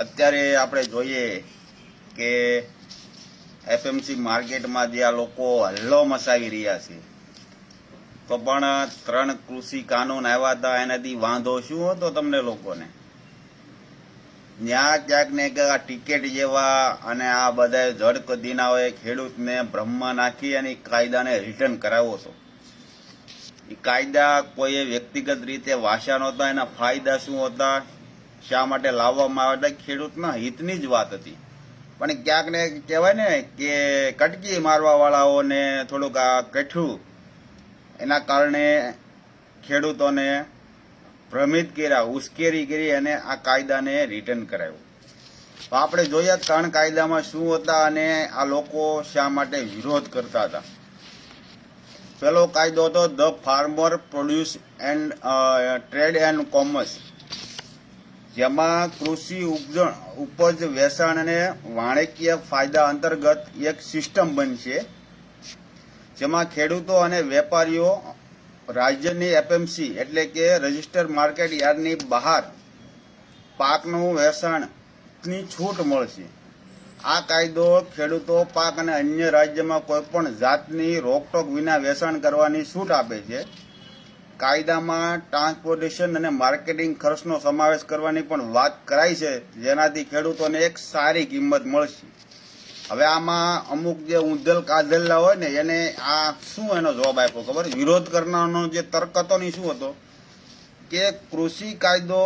અત્યારે આપણે જોઈએ કે એફએમસી માર્કેટમાં જે આ લોકો હલ્લો મચાવી રહ્યા છે, તો પણ 3 કૃષિ કાનૂન આવ્યા હતા, એનાથી વાંધો શું હતો તમને લોકોને? ત્યાં ક્યાંક ને ક્યાંક આ ટિકિટ જેવા અને આ બધા જડ કદીનાઓએ ખેડૂતને બ્રહ્મમાં નાખી અને કાયદાને રિટર્ન કરાવ્યો હતો. એ કાયદા કોઈએ વ્યક્તિગત રીતે વાંચ્યા નહોતા. એના ફાયદા શું હતા, શા માટે લાવવામાં આવ્યા હતા, ખેડૂતના હિતની જ વાત હતી. પણ ક્યાંક ને કહેવાય ને કે કટકી મારવા વાળાઓને થોડુંક આ કઠ્યું, એના કારણે ખેડૂતોને ભ્રમિત કર્યા, ઉશ્કેરી કરી અને આ કાયદાને રિટર્ન કરાવ્યું. તો આપણે જોઈએ 3 કાયદામાં શું હતા અને આ લોકો શા માટે વિરોધ કરતા હતા. પહેલો કાયદો હતો the farmer produce and trade and commerce, જેમાં કૃષિ ઉપજ વેચાણ અને વાણિજ્ય ફાયદા અંતર્ગત એક સિસ્ટમ બનશે, જેમાં ખેડૂતો અને વેપારીઓ રાજ્યની એફએમસી એટલે કે રજિસ્ટર માર્કેટ યાર્ડની બહાર પાકનું વેચાણની છૂટ મળશે. આ કાયદો ખેડૂતો પાક અને અન્ય રાજ્યમાં કોઈપણ જાતની રોકટોક વિના વેચાણ કરવાની છૂટ આપે છે. કાયદામાં ટ્રાન્સપોર્ટેશન અને માર્કેટિંગ ખર્ચનો સમાવેશ કરવાની પણ વાત કરાઈ છે, જેનાથી ખેડૂતોને એક સારી કિંમત મળશે. હવે આમાં અમુક જે ઉંધેલ કાધેલા હોય ને એને આ શું એનો જવાબ આપ્યો ખબર? વિરોધ કરનારનો જે તર્ક હતો ને શું હતો કે કૃષિ કાયદો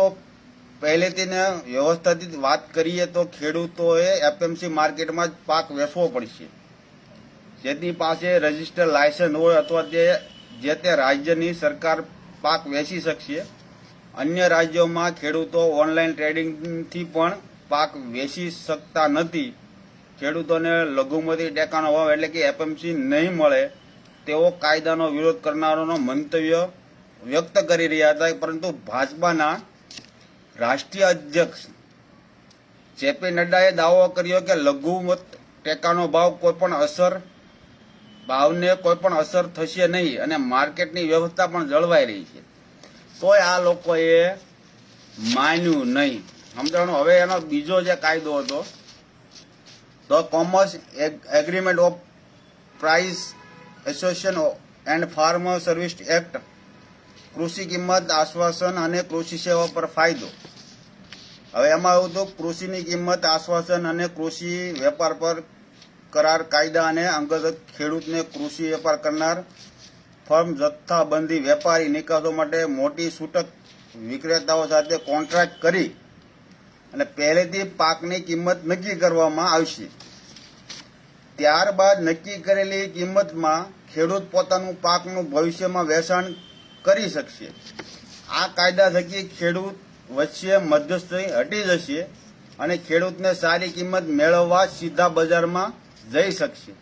પહેલેથી ને વ્યવસ્થિત વાત કરીએ તો ખેડૂતોએ એફએમસી માર્કેટમાં જ પાક વેચવો પડશે. જેની પાસે રજિસ્ટર લાયસન્સ હોય અથવા જે તે રાજ્યની સરકાર પાક વેચી શકશે. અન્ય રાજ્યોમાં ખેડૂતો ઓનલાઈન ટ્રેડિંગથી પણ પાક વેચી શકતા નથી. ખેડૂતોને લઘુમતી ટેકાનો ભાવ એટલે કે એફએમસી નહીં મળે તેવો કાયદાનો વિરોધ કરનારોનો મંતવ્ય વ્યક્ત કરી રહ્યા હતા. પરંતુ ભાજપાના રાષ્ટ્રીય અધ્યક્ષ જેપી નડ્ડાએ દાવો કર્યો કે લઘુમત ટેકાનો ભાવને કોઈ પણ અસર થશે નહીં અને માર્કેટની વ્યવસ્થા પણ જળવાઈ રહી છે. તોય આ લોકોએ માન્યું નહીં. સમજાણું? હવે એનો બીજો જે કાયદો હતો the commerce agreement of price association and farmer service act, કૃષિ કિંમત આશ્વાસન અને કૃષિ સેવા પર ફાયદો. હવે એમાં એવું હતું, કૃષિની કિંમત આશ્વાસન અને કૃષિ વેપાર પર કરાર કાયદા અને અંગત ખેડૂતને કૃષિ વેપાર કરનાર ફર્મ જથ્થાબંધી વેપારી નિકાસો માટે મોટી છૂટક વિક્રેતાઓ સાથે કોન્ટ્રાક્ટ કરી અને પહેલેથી પાકની કિંમત નક્કી કરવામાં આવશે. ત્યારબાદ નક્કી કરેલી કિંમતમાં ખેડૂત પોતાનું પાકનું ભવિષ્યમાં વેચાણ કરી શકશે. આ કાયદા થકી ખેડૂત વચ્ચે મધ્યસ્થી હટી જશે અને ખેડૂતને સારી કિંમત મેળવવા સીધા બજારમાં જઈ શકશે.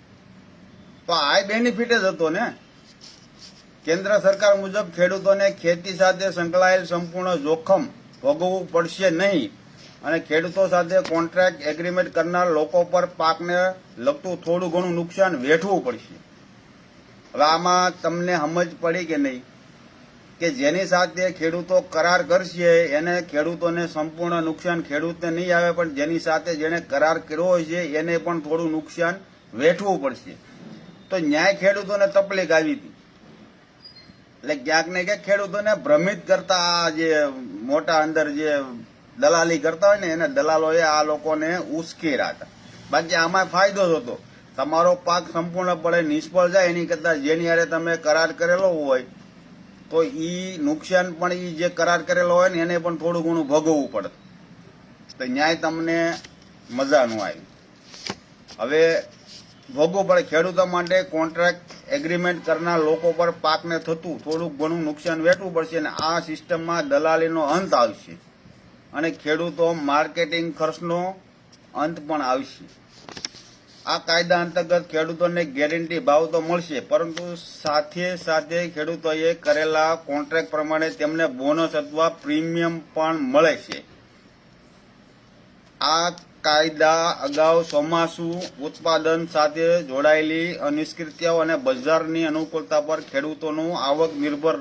તો આ બેનિફિટ જ હતો ને. કેન્દ્ર સરકાર મુજબ ખેડૂતોને ખેતી સાથે સંકળાયેલ સંપૂર્ણ જોખમ ભોગવવું પડશે નહીં અને ખેડૂતો સાથે કોન્ટ્રાક્ટ એગ્રીમેન્ટ કરનાર લોકો પર પાકને લગતું થોડું ઘણું નુકસાન વેઠવું પડશે. હવે આમાં તમને સમજ પડી કે નહીં કે જેની સાથે ખેડૂતો કરાર કરશે એને ખેડૂતોને સંપૂર્ણ નુકસાન ખેડૂતને નહીં આવે, પણ જેની સાથે જેને કરાર કર્યો હોય છે એને પણ થોડું નુકસાન વેઠવું પડશે. તો ન્યાય ખેડૂતોને તકલીફ આવી હતી. એટલે ક્યાંક ને ક્યાંક ખેડૂતોને ભ્રમિત કરતા જે મોટા અંદર જે દલાલી કરતા હોય ને એને દલાલોએ આ લોકોને ઉશ્કેર્યા હતા. બાકી આમાં ફાયદો જ હતો. તમારો પાક સંપૂર્ણપણે નિષ્ફળ જાય એની કરતાં જેની હારે તમે કરાર કરેલો હોય તો એ નુકસાન પણ એ જે કરાર કરેલો હોય ને એને પણ થોડું ઘણું ભોગવવું પડે. તો ન્યાય તમને મજા ન આવી. હવે ભોગવવું પડે. ખેડૂતો માટે કોન્ટ્રાક્ટ એગ્રીમેન્ટ કરનાર લોકો પર પાકને થતું થોડુંક ઘણું નુકસાન વેઠવું પડશે અને આ સિસ્ટમમાં દલાલીનો અંત આવશે અને ખેડૂતો માર્કેટિંગ ખર્ચનો અંત પણ આવશે. આ કાયદા અંતર્ગત ખેડૂતોને ગેરંટી ભાવ તો મળશે, પરંતુ સાથે સાથે ખેડૂતોએ કરેલા કોન્ટ્રાક્ટ પ્રમાણે તેમને બોનસ અથવા પ્રીમિયમ પણ મળે છે. આ કાયદા અગાઉ ચોમાસુ ઉત્પાદન સાથે જોડાયેલી અનિશ્ચિતતાઓ અને બજારની અનુકૂળતા પર ખેડૂતોનું આવક નિર્ભર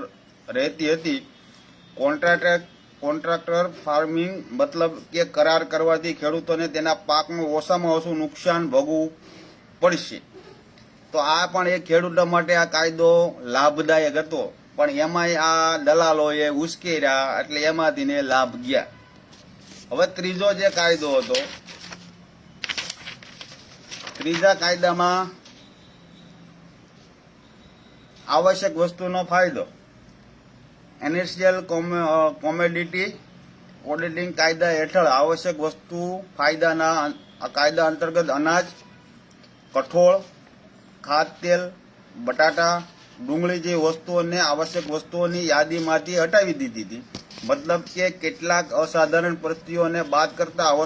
રહેતી હતી. કોન્ટ્રાક્ટર ફાર્મિંગ મતલબ કે કરાર કરવાથી ખેડૂતોને તેના પાકનું ઓછામાં ઓછું નુકસાન ભોગવવું પડશે. તો આ પણ એક ખેડૂતો માટે આ કાયદો લાભદાયક હતો, પણ એમાંય આ દલાલોએ ઉશ્કેર્યા એટલે એમાંથી ને લાભ ગયા. હવે ત્રીજો જે કાયદો હતો, ત્રીજા કાયદામાં આવશ્યક વસ્તુનો ફાયદો, એનેશિયલ કોમોડિટી ઓડિટિંગ કાયદા હેઠળ આવશ્યક વસ્તુ ફાયદાના કાયદા અંતર્ગત અનાજ, કઠોળ, ખાદ્યતેલ, બટાટા, ડુંગળી જેવી વસ્તુઓને આવશ્યક વસ્તુઓની યાદીમાંથી હટાવી દીધી હતી. મતલબ કે કેટલાક અસાધારણ પરિસ્થિતિઓને બાદ કરતા આ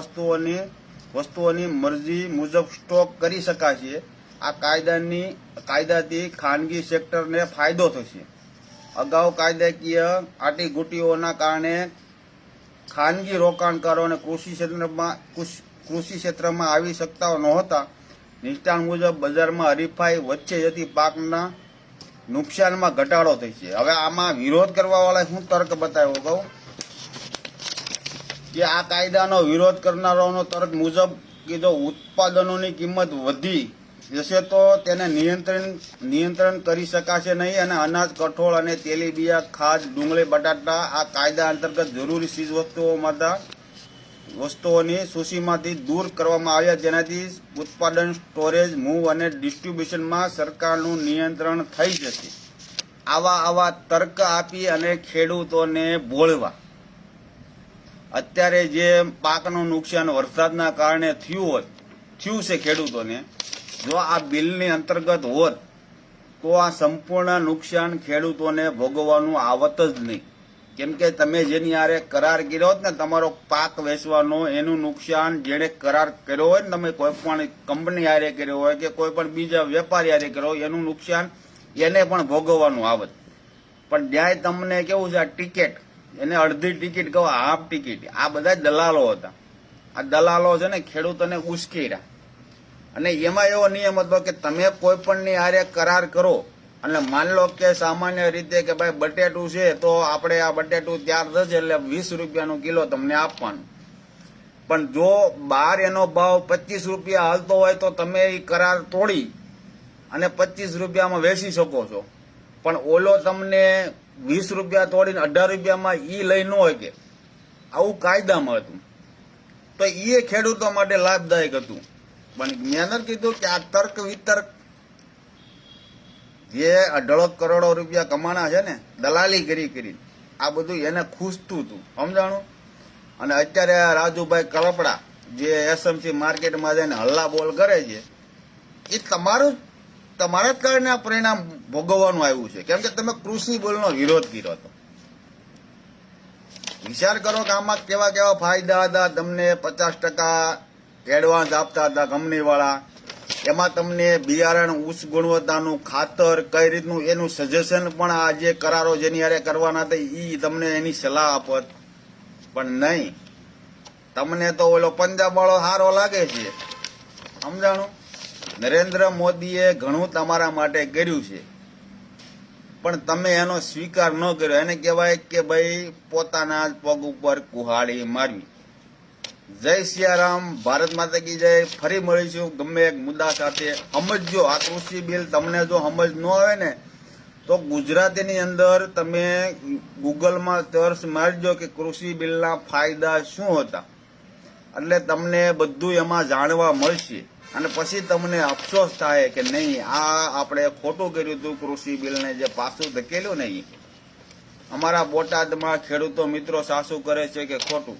વસ્તુઓની મરજી મુજબ સ્ટોક કરી શકાશે. આ કાયદાથી ખાનગી સેક્ટરને ફાયદો થશે. અગાઉ કાયદાકીય આટીઘૂટીઓના કારણે ખાનગી રોકાણકારોને કૃષિ ક્ષેત્રમાં આવી શકતા નહોતા. નિષ્ણાત મુજબ બજારમાં હરીફાઈ વચ્ચે જતી પાકના નુકસાનમાં ઘટાડો થશે. હવે આમાં વિરોધ કરવાવાળા શું તર્ક બતાવ્યો કહું કે આ કાયદાનો વિરોધ કરનારાઓનો તર્ક મુજબ કે જો ઉત્પાદનોની કિંમત વધી જશે તો તેને નિયંત્રણ કરી શકાશે નહીં અને અનાજ, કઠોળ અને તેલીબિયા, ખાદ, ડુંગળી, બટાટા આ કાયદા અંતર્ગત જરૂરી ચીજ વસ્તુઓની સૂચિમાંથી દૂર કરવામાં આવ્યા, જેનાથી ઉત્પાદન, સ્ટોરેજ, મૂવ અને ડિસ્ટ્રીબ્યુશનમાં સરકારનું નિયંત્રણ થઈ જશે. આવા તર્ક આપી અને ખેડૂતોને ભોળવા. અત્યારે જે પાકનું નુકસાન વરસાદના કારણે થયું છે ખેડૂતોને, જો આ બિલની અંતર્ગત હોત તો આ સંપૂર્ણ નુકસાન ખેડૂતોને ભોગવવાનું આવત જ નહીં. કેમ કે તમે જેની હારે કરાર કર્યો હોત ને તમારો પાક વેચવાનો, એનું ન્યુક્સાન જેણે કરાર કર્યો હોય ને, તમે કોઈ પણ કંપની હારે કર્યો હોય કે કોઈ પણ બીજા વેપારી હારે કર્યો હોય, એનું નુકસાન એને પણ ભોગવવાનું આવત. પણ ન્યાય તમને કેવું છે, આ ટિકિટ એને અડધી ટિકિટ કહો, હાફ ટિકિટ, આ બધા દલાલો હતા. આ દલાલો છે ને ખેડૂતોને ઉશ્કેર્યા. અને એમાં એવો નિયમ હતો કે તમે કોઈ પણની હારે કરાર કરો અને માન લો કે સામાન્ય રીતે કે ભાઈ બટેટું છે તો આપણે આ બટેટું તૈયાર થશે એટલે 20 રૂપિયાનું કિલો તમને આપવાનું. પણ જો બહાર એનો ભાવ 25 રૂપિયા હાલતો હોય તો તમે એ કરાર તોડી અને 25 રૂપિયામાં વેચી શકો છો. પણ ઓલો તમને 20 રૂપિયા તોડીને 18 રૂપિયામાં ઈ લઈ ન હોય કે આવું કાયદામાં હતું. તો એ ખેડૂતો માટે લાભદાયક હતું. પણ મેં નથી કીધું કે આ તર્ક વિતર્ક જે 18 કરોડો રૂપિયા કમાણા છે ને દલાલી કરી આ બધું એને ખૂસતું હતું, સમજાણું. અને અત્યારે રાજુભાઈ કલપડા જે એસએમસી માર્કેટમાં જઈને હલ્લા બોલ કરે છે, એ તમારા જ કારણે આ પરિણામ ભોગવવાનું આવ્યું છે. કેમ કે તમે કૃષિ બિલનો વિરોધ કર્યો હતો. વિચાર કરો કે આમાં કેવા ફાયદા હતા. તમને 50% એડવાન્સ આપતા હતા કંપનીવાળા. એમાં તમને બિયારણ, ઉચ્ચ ગુણવત્તાનું ખાતર, કઈ રીતનું એનું સજેશન પણ આ જે કરારો જેની હારે કરવાના હતા એ તમને એની સલાહ આપત. પણ નહીં, તમને તો ઓલો પંજાબ વાળો સારો લાગે છે, સમજાણું. નરેન્દ્ર મોદીએ ઘણું તમારા માટે કર્યું છે પણ તમે એનો સ્વીકાર ન કર્યો. એને કહેવાય કે ભાઈ પોતાના પગ ઉપર કુહાડી મારવી. જય સિયારામ, ભારત માતા કી જય. ફરી મળીશું ગમે એક મુદ્દા સાથે. સમજજો, આ કૃષિ બિલ તમને જો સમજ ન આવે ને તો ગુજરાતીની અંદર તમે ગૂગલમાં સર્ચ મારજો કે કૃષિ બિલના ફાયદા શું હતા, એટલે તમને બધું એમાં જાણવા મળશે. અને પછી તમને અફસોસ થાય કે નહીં, આ આપણે ખોટું કર્યું હતું, કૃષિ બિલને જે પાછું ધકેલ્યું ને. અમારા બોટાદમાં ખેડૂતો મિત્રો સાસુ કરે છે કે ખોટું.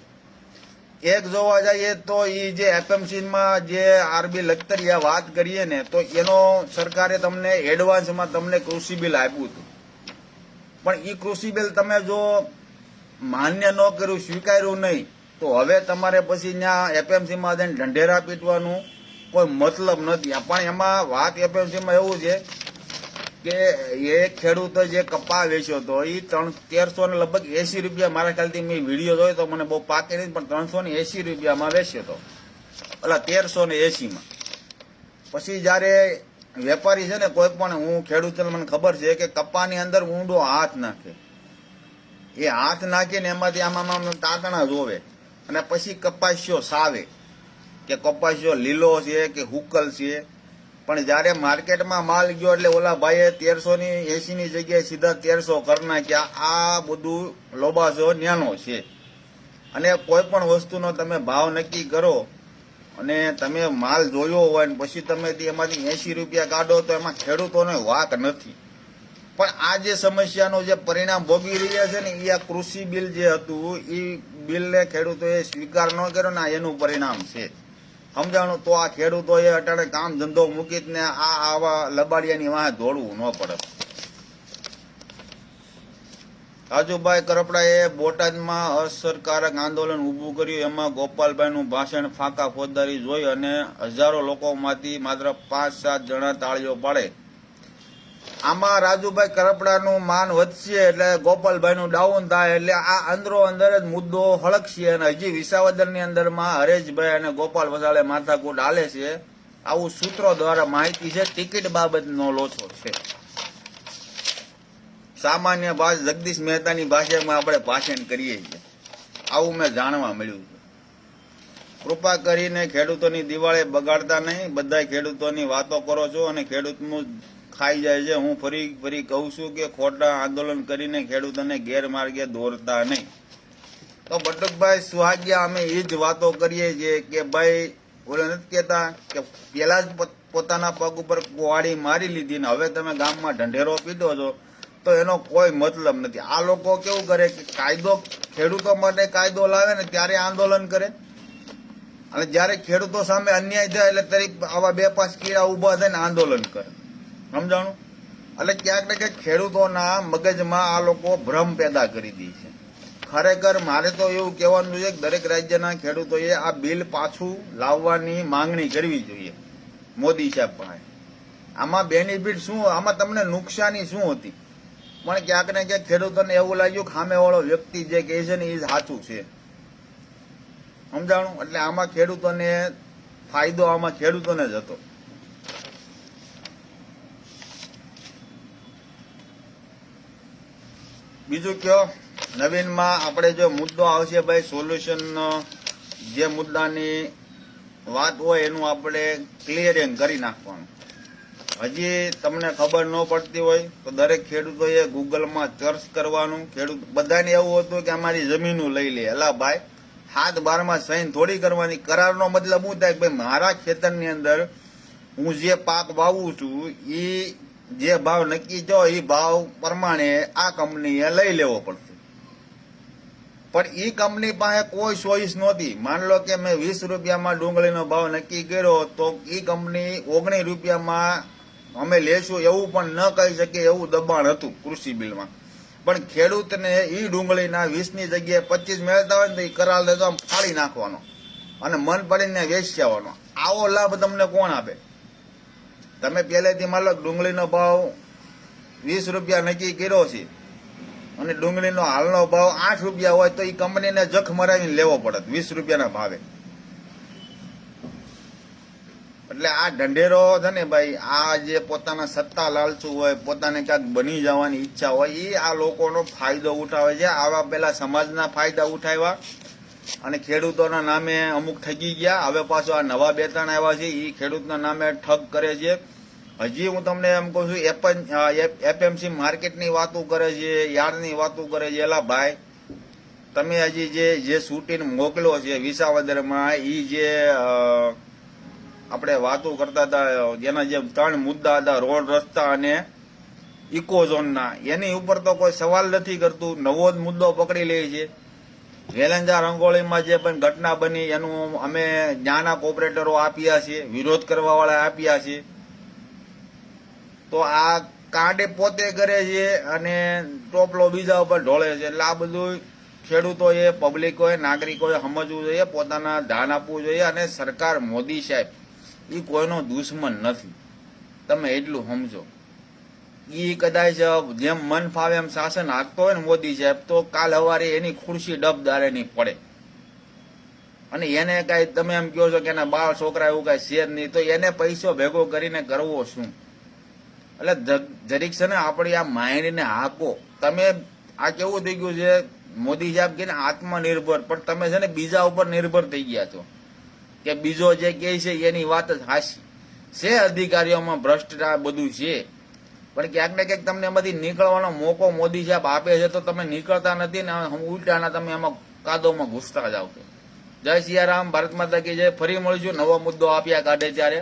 એક જોવા જઈએ તો એ જે એફએમસીમાં જે આરબી લખતરિયા વાત કરીએ ને, તો એનો સરકારે તમને એડવાન્સમાં તમને કૃષિ બિલ આપ્યું હતું. પણ એ કૃષિ બિલ તમે જો માન્ય ન કર્યું, સ્વીકાર્યું નહીં, તો હવે તમારે પછી ત્યાં એફએમસીમાં જઈને ઢંઢેરા પીટવાનું કોઈ મતલબ નથી. પણ એમાં વાત એફએમસીમાં એવું છે કે એ ખેડૂતો જે કપા વેચ્યો હતો એ 1380 રૂપિયા, મારા ખ્યાલથી મેં વિડીયો જોયો તો મને બહુ પાકે નહીં, પણ 380 રૂપિયામાં વેચ્યો હતો, એટલે 1380માં. પછી જયારે વેપારી છે ને કોઈ પણ, હું ખેડૂત મને ખબર છે કે કપાની અંદર ઊંડો હાથ નાખે એ હાથ નાખીને એમાંથી આમાં તાતણા જોવે અને પછી કપાસ્યો સાવે કે કપાસ્યો લીલો છે કે હુકલ છે. પણ જયારે માર્કેટમાં માલ ગયો એટલે ઓલા ભાઈએ 1380 ની જગ્યાએ સીધા 1300 કરી નાખ્યા. આ બધું લોબાસો ન્યાનો છે. અને કોઈ પણ વસ્તુનો તમે ભાવ નક્કી કરો અને તમે માલ જોયો હોય ને પછી તમે એમાંથી 80 રૂપિયા કાઢો તો એમાં ખેડૂતોનો વાંક નથી. પણ આ જે સમસ્યાનું જે પરિણામ ભોગવી રહ્યા છે ને એ આ કૃષિ બિલ જે હતું એ બિલને ખેડૂતોએ સ્વીકાર ન કર્યો ને એનું પરિણામ છે. સમજાણું? તો આ ખેડૂતોએ અટાણે કામ ધંધો મૂકી ને આવા લબાડિયાની વાંહે દોડવું ન પડે. રાજુભાઈ કરપડાએ બોટાદમાં અસરકારક આંદોલન ઊભું કર્યું. એમાં ગોપાલભાઈનું ભાષણ ફાંકા ફોજદારી જોઈ અને હજારો લોકોમાંથી માત્ર 5-7 જણા તાળીઓ પાડે. આમાં રાજુભાઈ કરપડાનું માન વધશે એટલે ગોપાલભાઈનું ડાઉન થાય એટલે આ અંદરો અંદર જ મુદ્દો હળકશે. અને હજી વિસાવદરની અંદરમાં હરેશભાઈ અને ગોપાલ વસાળે માથાકૂટ હાલે છે. આવું સૂત્રો દ્વારા માહિતી છે. ટિકિટ બાબતનો લોચો છે. સામાન્ય ભાષા જગદીશ મહેતાની ભાષામાં આપણે ભાષણ કરીએ છીએ. આવું મેં જાણવા મળ્યું છે. કૃપા કરીને ખેડૂતોની દિવાળી બગાડતા નહીં. બધા ખેડૂતોની વાતો કરો છો અને ખેડૂતનું ખાઈ જાય છે. હું ફરી કહું છું કે ખોટા આંદોલન કરીને ખેડૂતોને ગેરમાર્ગે દોરતા નહીં. તો બટુકભાઈ સુહાગિયા અમે એ જ વાતો કરીએ છીએ કે ભાઈ ઓલે નથી કહેતા કે પેલા જ પોતાના પગ ઉપર કુવાડી મારી લીધી ને હવે તમે ગામમાં ઢંઢેરો પીધો છો તો એનો કોઈ મતલબ નથી. આ લોકો કેવું કરે કે કાયદો ખેડૂતો માટે કાયદો લાવે ને ત્યારે આંદોલન કરે અને જયારે ખેડૂતો સામે અન્યાય થાય એટલે તરીક આવા 2-5 કીડા ઉભા થઈને આંદોલન કરે. સમજાણું? એટલે ક્યાંક ને ક્યાંક ખેડૂતોના મગજમાં આ લોકો ભ્રમ પેદા કરી દે છે. ખરેખર મારે તો એવું કહેવાનું છે કે દરેક રાજ્યના ખેડૂતોએ આ બિલ પાછું લાવવાની માંગણી કરવી જોઈએ મોદી સાહેબ પાસે. આમાં બેનિફિટ શું, આમાં તમને નુકસાની શું હતી? પણ ક્યાંક ને ક્યાંક ખેડૂતોને એવું લાગ્યું કે સામેવાળો વ્યક્તિ જે કહે છે ને એ સાચું છે. સમજાણું? એટલે આમાં ખેડૂતોને ફાયદો આમાં ખેડૂતોને જ હતો. બીજું કયો નવીનમાં આપણે જો મુદ્દો આવશે ભાઈ સોલ્યુશન જે મુદ્દાની વાત હોય એનું આપણે ક્લિયરિંગ કરી નાખવાનું. હજી તમને ખબર ન પડતી હોય તો દરેક ખેડૂતોએ ગૂગલમાં સર્ચ કરવાનું. ખેડૂત બધાને એવું હતું કે અમારી જમીનો લઈ લે. એલા ભાઈ 7/12 સહીન થોડી કરવાની. કરારનો મતલબ શું થાય કે ભાઈ મારા ખેતરની અંદર હું જે પાક વાવું છું એ જે ભાવ નક્કી થયો એ ભાવ પ્રમાણે આ કંપનીએ લઈ લેવો પડશે. પણ એ કંપની પાસે કોઈ ચોઈસ નહોતી. માન લો કે મેં 20 રૂપિયામાં ડુંગળીનો ભાવ નક્કી કર્યો તો એ કંપની 19 રૂપિયામાં અમે લેશું એવું પણ ન કહી શકે એવું દબાણ હતું કૃષિ બિલમાં. પણ ખેડૂતને એ ડુંગળીના 20ની જગ્યાએ 25 મેળવતા હોય ને તો એ કરાર લેતો આમ ફાડી નાખવાનો અને મન પડીને વેચી આવવાનો. આવો લાભ તમને કોણ આપે? તમે પહેલેથી માન લો ડુંગળીનો ભાવ 20 રૂપિયા નક્કી કર્યો છે અને ડુંગળીનો હાલનો ભાવ 8 રૂપિયા હોય તો એ કંપનીને જખ મરાવીને લેવો પડે 20 રૂપિયાના ભાવે. એટલે આ ઢંઢેરો છે ને ભાઈ, આ જે પોતાના સત્તા લાલચુ હોય, પોતાને ક્યાંક બની જવાની ઈચ્છા હોય, એ આ લોકોનો ફાયદો ઉઠાવે છે. આવા પેલા સમાજના ફાયદા ઉઠાવ્યા અને ખેડૂતોના નામે અમુક ઠગી ગયા. હવે પાછો આ નવા 2-3 આવ્યા છે એ ખેડૂતના નામે ઠગ કરે છે. હજી હું તમને એમ કહું છું એપીએમસી માર્કેટની વાતો કરે છે, યાર્ડની વાતો કરે છે. એલા ભાઈ તમે હજી જે શૂટીને મોકલો છે વિસાવદરમાં એ જે આપણે વાતો કરતા હતા જેના જે 3 મુદ્દા હતા રોડ, રસ્તા અને ઇકોઝોનના, એની ઉપર તો કોઈ સવાલ નથી કરતું. નવો જ મુદ્દો પકડી લે છે. વેલંજા રંગોળીમાં જે પણ ઘટના બની એનું અમે નાના કોર્પોરેટરો આપ્યા છે, વિરોધ કરવા વાળા આપ્યા છે. તો આ કાંડે પોતે કરે છે અને ટોપલો બીજા ઉપર ઢોળે છે. એટલે આ બધું ખેડૂતોએ, પબ્લિકોએ, નાગરિકોએ સમજવું જોઈએ, પોતાના ધ્યાન આપવું જોઈએ. અને સરકાર, મોદી સાહેબ એ કોઈનો દુશ્મન નથી, તમે એટલું સમજો. એ કદાચ જેમ મન ફાવે એમ શાસન હાંકતો હોય ને મોદી સાહેબ, તો કાલ સવારે એની ખુરશી ડબદારે નહીં પડે. અને એને કાંઈ તમે એમ કહો છો કે એના બાળ છોકરા એવું કાંઈ શેર નહીં, તો એને પૈસો ભેગો કરીને કરવો શું? એટલે જરીક છે ને આપણી આ માઇન્ડને હાંકો. તમે આ કેવું થઈ ગયું છે, મોદી સાહેબ કે આત્મનિર્ભર, પણ તમે છે ને બીજા ઉપર નિર્ભર થઈ ગયા છો કે બીજો જે કહે છે એની વાત જ હાચી છે. અધિકારીઓમાં ભ્રષ્ટાચાર બધું છે, પણ ક્યાંક ને ક્યાંક તમને એમાંથી નીકળવાનો મોકો મોદી સાહેબ આપે છે, તો તમે નીકળતા નથી ને ઉલટાના તમે એમાં કાદોમાં ઘૂસતા જાવ છો. જય સિયારામ, ભારત માતા કી જય. ફરી મળીશું નવો મુદ્દો આપ્યા કાઢે ત્યારે.